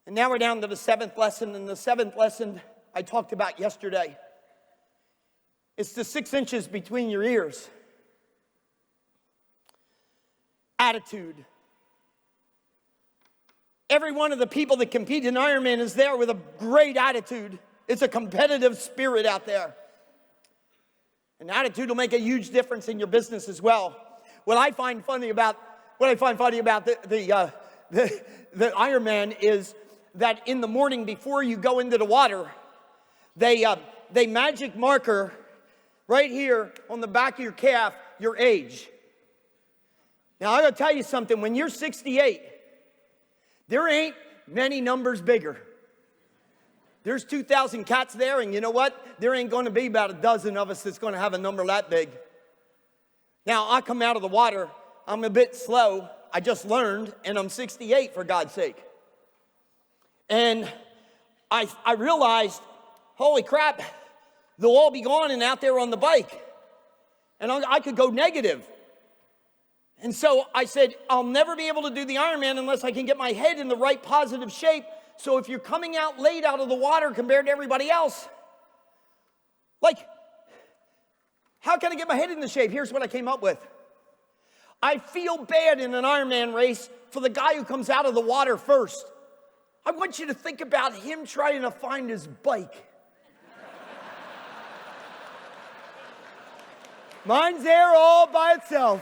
And now we're down to the seventh lesson, and the seventh lesson I talked about yesterday. It's the 6 inches between your ears. Attitude. Every one of the people that compete in Ironman is there with a great attitude. It's a competitive spirit out there. And attitude will make a huge difference in your business as well. What I find funny about the Ironman is that in the morning before you go into the water, they magic marker right here on the back of your calf your age. Now I gotta tell you something. When you're 68, there ain't many numbers bigger. There's 2,000 cats there, and you know what? There ain't going to be about a dozen of us that's going to have a number that big. Now, I come out of the water. I'm a bit slow. I just learned, and I'm 68, for God's sake. And I realized, holy crap, they'll all be gone and out there on the bike. And I could go negative. And so I said, I'll never be able to do the Ironman unless I can get my head in the right positive shape. So if you're coming out late out of the water compared to everybody else, like, how can I get my head in the shape? Here's what I came up with. I feel bad in an Ironman race for the guy who comes out of the water first. I want you to think about him trying to find his bike. Mine's there all by itself.